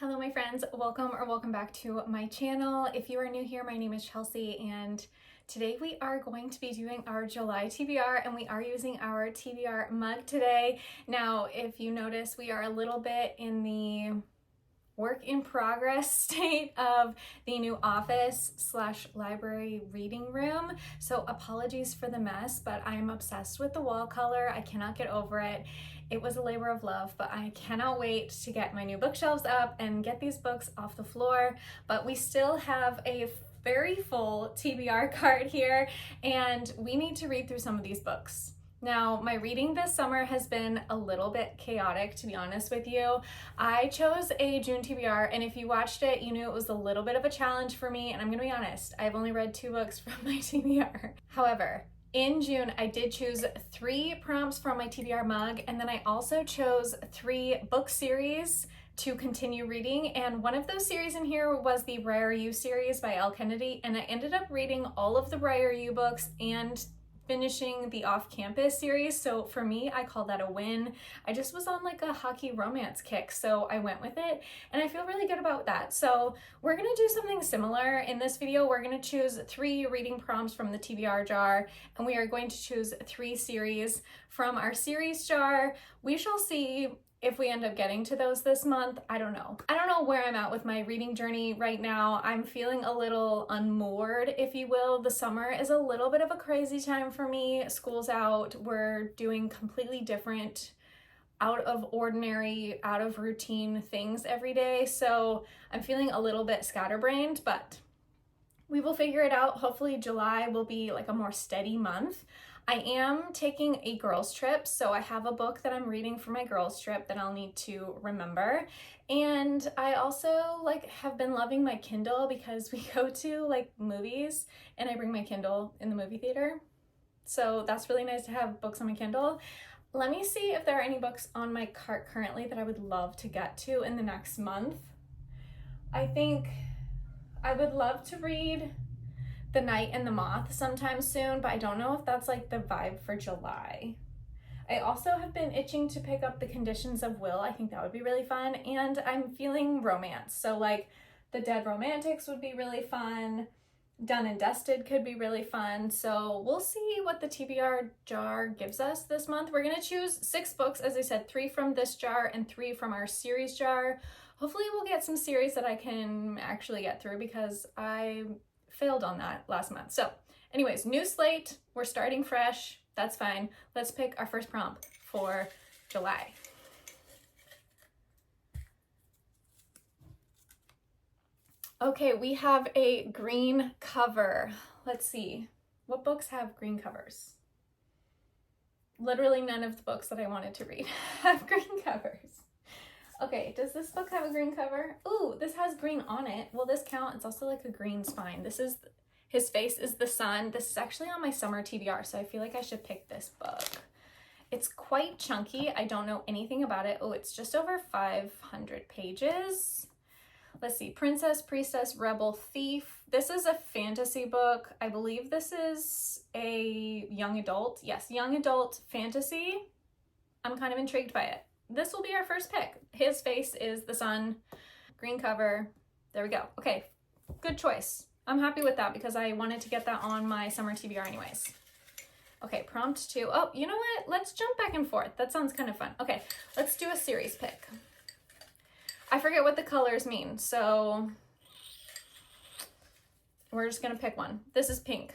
Hello my friends, welcome back to my channel. If you are new here, my name is Chelsea and today we are going to be doing our July TBR and we are using our TBR mug today. Now, if you notice, we are a little bit in the work in progress state of the new office / library reading room. So apologies for the mess, but I'm obsessed with the wall color. I cannot get over it. It was a labor of love, but I cannot wait to get my new bookshelves up and get these books off the floor. But we still have a very full TBR cart here and we need to read through some of these books. Now, my reading this summer has been a little bit chaotic, to be honest with you. I chose a June TBR, and if you watched it, you knew it was a little bit of a challenge for me, and I'm gonna be honest, I've only read 2 books from my TBR. However, in June, I did choose 3 prompts from my TBR mug, and then I also chose 3 book series to continue reading, and one of those series in here was the Rare You series by Elle Kennedy, and I ended up reading all of the Rare You books and finishing the off-campus series. So for me, I call that a win. I just was on like a hockey romance kick, so I went with it and I feel really good about that. So we're gonna do something similar. In this video, we're gonna choose 3 reading prompts from the TBR jar and we are going to choose 3 series from our series jar. We shall see if we end up getting to those this month. I don't know. I don't know where I'm at with my reading journey right now. I'm feeling a little unmoored, if you will. The summer is a little bit of a crazy time for me. School's out. We're doing completely different, out of ordinary, out of routine things every day. So I'm feeling a little bit scatterbrained, but we will figure it out. Hopefully July will be like a more steady month. I am taking a girls trip, so I have a book that I'm reading for my girls trip that I'll need to remember. And I also have been loving my Kindle because we go to movies and I bring my Kindle in the movie theater. So that's really nice to have books on my Kindle. Let me see if there are any books on my cart currently that I would love to get to in the next month. I think I would love to read The Night and the Moth sometime soon, but I don't know if that's like the vibe for July. I also have been itching to pick up The Conditions of Will. I think that would be really fun. And I'm feeling romance. So The Dead Romantics would be really fun. Done and Dusted could be really fun. So we'll see what the TBR jar gives us this month. We're gonna choose 6 books, as I said, 3 from this jar and 3 from our series jar. Hopefully we'll get some series that I can actually get through because I failed on that last month. So anyways, new slate, we're starting fresh, that's fine. Let's pick our first prompt for July. Okay, we have a green cover. Let's see, what books have green covers? Literally none of the books that I wanted to read have green covers. Okay, does this book have a green cover? Ooh, this has green on it. Will this count? It's also like a green spine. His face is the sun. This is actually on my summer TBR, so I feel like I should pick this book. It's quite chunky. I don't know anything about it. Oh, it's just over 500 pages. Let's see, Princess, Priestess, Rebel, Thief. This is a fantasy book. I believe this is a young adult. Yes, young adult fantasy. I'm kind of intrigued by it. This will be our first pick. His face is the sun, green cover. There we go. Okay, good choice. I'm happy with that because I wanted to get that on my summer TBR anyways. Okay, prompt 2. Oh, you know what? Let's jump back and forth. That sounds kind of fun. Okay, let's do a series pick. I forget what the colors mean, so we're just gonna pick one. This is pink.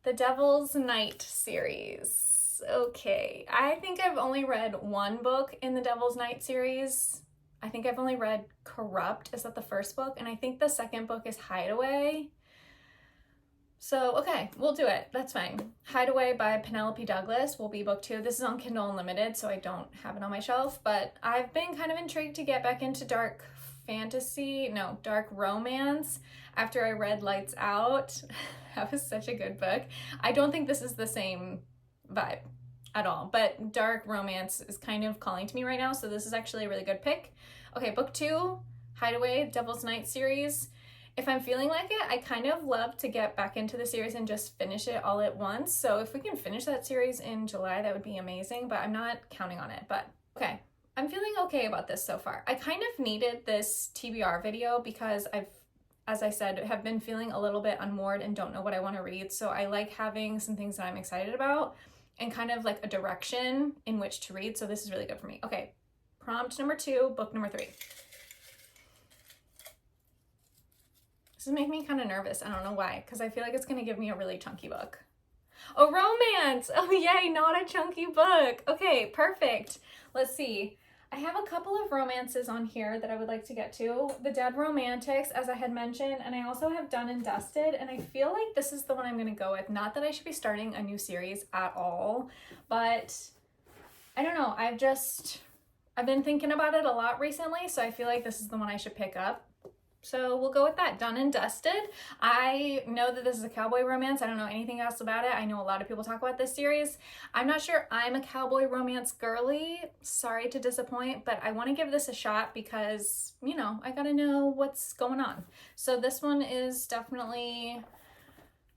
The Devil's Night series. Okay, I think I've only read 1 book in the Devil's Night series. I think I've only read Corrupt. Is that the first book? And I think the second book is Hideaway. So, okay, we'll do it. That's fine. Hideaway by Penelope Douglas will be book 2. This is on Kindle Unlimited, so I don't have it on my shelf, but I've been kind of intrigued to get back into dark romance after I read Lights Out. That was such a good book. I don't think this is the same vibe at all, but dark romance is kind of calling to me right now, so this is actually a really good pick. Okay, book 2, Hideaway, Devil's Night series. If I'm feeling like it, I kind of love to get back into the series and just finish it all at once. So if we can finish that series in July, that would be amazing, but I'm not counting on it. But okay, I'm feeling okay about this so far. I kind of needed this TBR video because as I said, have been feeling a little bit unmoored and don't know what I want to read. So I like having some things that I'm excited about and kind of like a direction in which to read. So this is really good for me. Okay, prompt number 2, book number 3. This is making me kind of nervous. I don't know why, because I feel like it's going to give me a really chunky book. Oh, romance! Oh, yay, not a chunky book. Okay, perfect. Let's see. I have a couple of romances on here that I would like to get to. The Dead Romantics, as I had mentioned, and I also have Done and Dusted, and I feel like this is the one I'm going to go with. Not that I should be starting a new series at all, but I don't know. I've been thinking about it a lot recently, so I feel like this is the one I should pick up. So we'll go with that, Done and Dusted. I know that this is a cowboy romance. I don't know anything else about it. I know a lot of people talk about this series. I'm not sure I'm a cowboy romance girly. Sorry to disappoint, but I want to give this a shot because, you know, I gotta know what's going on. So this one is definitely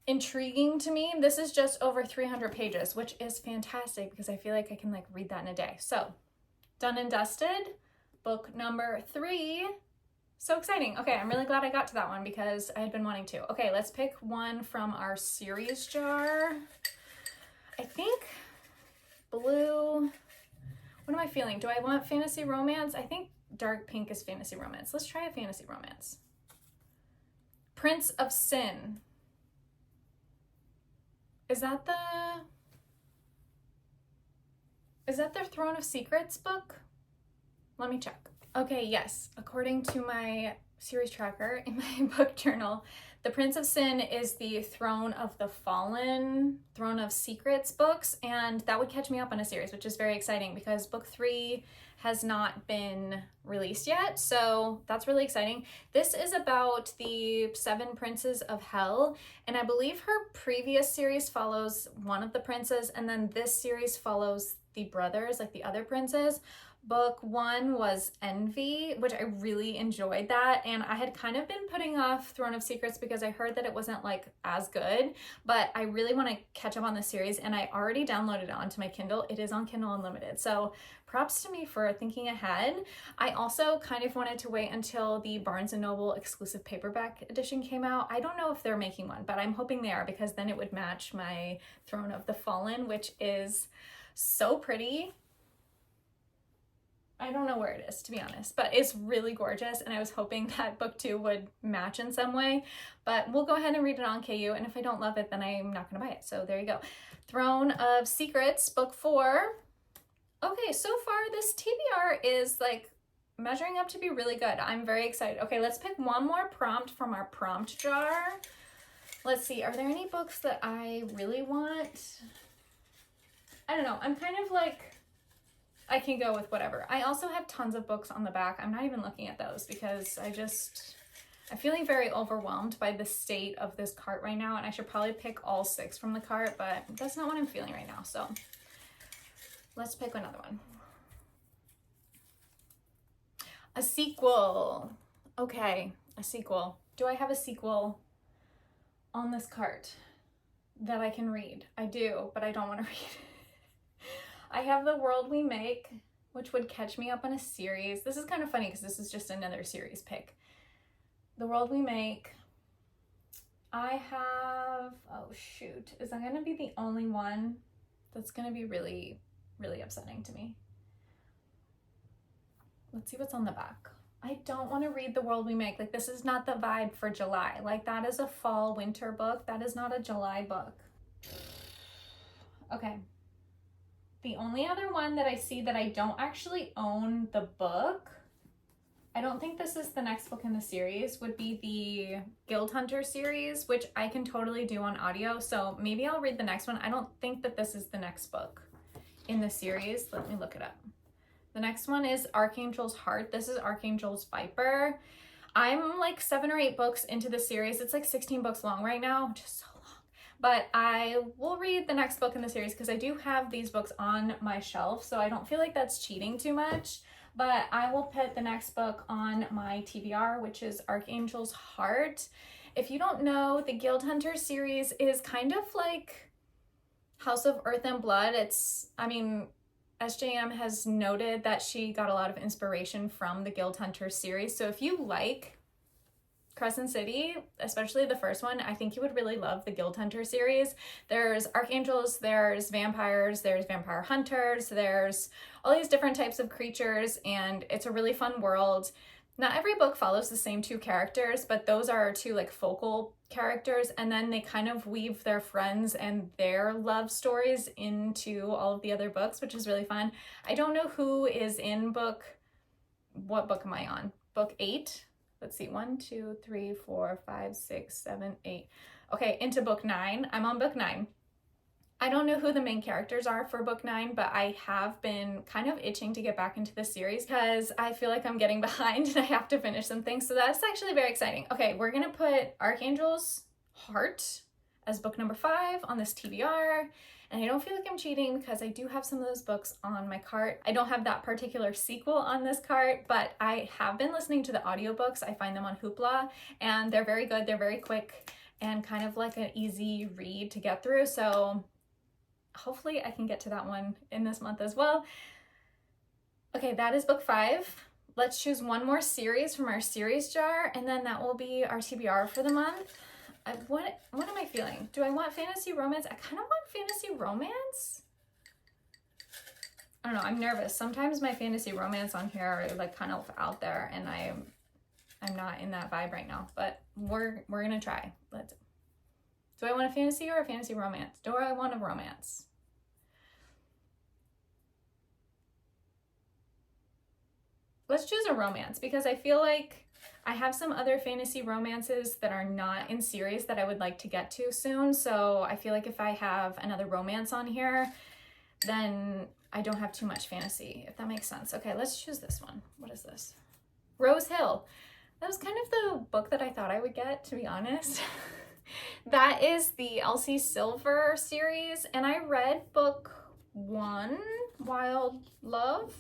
intriguing to me. This is just over 300 pages, which is fantastic because I feel like I can like read that in a day. So Done and Dusted, book number 3. So exciting. Okay, I'm really glad I got to that one because I had been wanting to. Okay, let's pick one from our series jar. I think blue. What am I feeling? Do I want fantasy romance? I think dark pink is fantasy romance. Let's try a fantasy romance. Prince of Sin. Is that their Throne of Secrets book? Let me check. Okay, yes, according to my series tracker in my book journal, The Prince of Sin is the Throne of the Fallen, Throne of Secrets books, and that would catch me up on a series, which is very exciting because book 3 has not been released yet, so that's really exciting. This is about the 7 princes of hell, and I believe her previous series follows one of the princes, and then this series follows the brothers, like the other princes. Book 1 was Envy, which I really enjoyed that, and I had kind of been putting off Throne of Secrets because I heard that it wasn't like as good, but I really want to catch up on the series, and I already downloaded it onto my Kindle. It is on Kindle Unlimited, so props to me for thinking ahead. I also kind of wanted to wait until the Barnes & Noble exclusive paperback edition came out. I don't know if they're making one, but I'm hoping they are because then it would match my Throne of the Fallen, which is so pretty. I don't know where it is, to be honest, but it's really gorgeous, and I was hoping that book 2 would match in some way, but we'll go ahead and read it on KU, and if I don't love it, then I'm not going to buy it, so there you go. Throne of Secrets, book 4. Okay, so far this TBR is like measuring up to be really good. I'm very excited. Okay, let's pick one more prompt from our prompt jar. Let's see, are there any books that I really want? I don't know, I'm kind of like, I can go with whatever. I also have tons of books on the back. I'm not even looking at those because I'm feeling very overwhelmed by the state of this cart right now, and I should probably pick all 6 from the cart, but that's not what I'm feeling right now, so let's pick another one. A sequel. Okay, a sequel. Do I have a sequel on this cart that I can read? I do, but I don't want to read it. I have The World We Make, which would catch me up on a series. This is kind of funny because this is just another series pick. The World We Make. I have, oh shoot, is that going to be the only one that's going to be really, really upsetting to me? Let's see what's on the back. I don't want to read The World We Make. Like, this is not the vibe for July. Like, that is a fall winter book. That is not a July book. Okay. The only other one that I see that I don't actually own the book, I don't think this is the next book in the series, would be the Guild Hunter series, which I can totally do on audio, so maybe I'll read the next one. I don't think that this is the next book in the series. Let me look it up. The next one is Archangel's Heart. This is Archangel's Viper. I'm like 7 or 8 books into the series. It's like 16 books long right now, which is so long. But I will read the next book in the series because I do have these books on my shelf, so I don't feel like that's cheating too much. But I will put the next book on my TBR, which is Archangel's Heart. If you don't know, the Guild Hunter series is kind of like House of Earth and Blood. I SJM has noted that she got a lot of inspiration from the Guild Hunter series. So if you like Crescent City, especially the first one, I think you would really love the Guild Hunter series. There's archangels, there's vampires, there's vampire hunters, there's all these different types of creatures, and it's a really fun world. Not every book follows the same two characters, but those are our two like focal characters, and then they kind of weave their friends and their love stories into all of the other books, which is really fun. I don't know who is in what book am I on? Book 8? Let's see, 1, 2, 3, 4, 5, 6, 7, 8. Okay, into book 9. I'm on book 9. I don't know who the main characters are for book 9, but I have been kind of itching to get back into the series because I feel like I'm getting behind and I have to finish some things. So that's actually very exciting. Okay, we're gonna put Archangel's Heart as book number 5 on this TBR. And I don't feel like I'm cheating because I do have some of those books on my cart. I don't have that particular sequel on this cart, but I have been listening to the audiobooks. I find them on Hoopla, and they're very good. They're very quick and kind of like an easy read to get through. So hopefully I can get to that one in this month as well. Okay, that is book 5. Let's choose one more series from our series jar, and then that will be our TBR for the month. What am I feeling? Do I want fantasy romance? I kind of want fantasy romance. I don't know, I'm nervous. Sometimes my fantasy romance on here are like kind of out there, and I'm not in that vibe right now, but we're gonna try. Do I want a fantasy or a fantasy romance? Do I want a romance? Let's choose a romance because I feel like I have some other fantasy romances that are not in series that I would like to get to soon. So I feel like if I have another romance on here, then I don't have too much fantasy, if that makes sense. Okay, let's choose this one. What is this? Rose Hill. That was kind of the book that I thought I would get, to be honest. That is the Elsie Silver series, and I read book 1, Wild Love,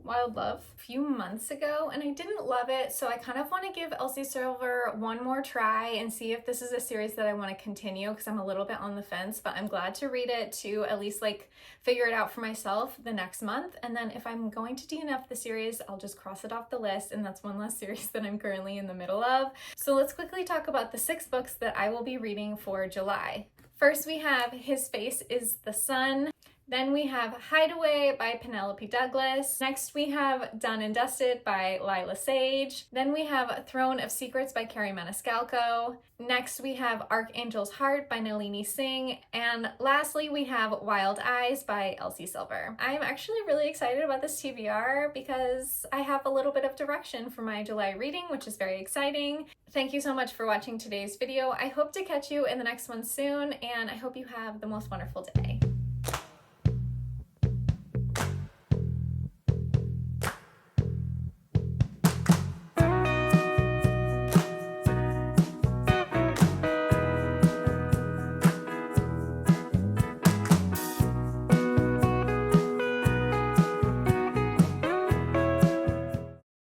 a few months ago, and I didn't love it, so I kind of want to give Elsie Silver one more try and see if this is a series that I want to continue, because I'm a little bit on the fence, but I'm glad to read it to at least like figure it out for myself the next month. And then if I'm going to DNF the series, I'll just cross it off the list, and that's one less series that I'm currently in the middle of. So let's quickly talk about the 6 books that I will be reading for July. First, we have His Face is the Sun. Then we have Hideaway by Penelope Douglas. Next we have Done and Dusted by Lila Sage. Then we have Throne of Secrets by Carrie Maniscalco. Next we have Archangel's Heart by Nalini Singh. And lastly we have Wild Eyes by Elsie Silver. I'm actually really excited about this TBR because I have a little bit of direction for my July reading, which is very exciting. Thank you so much for watching today's video. I hope to catch you in the next one soon, and I hope you have the most wonderful day.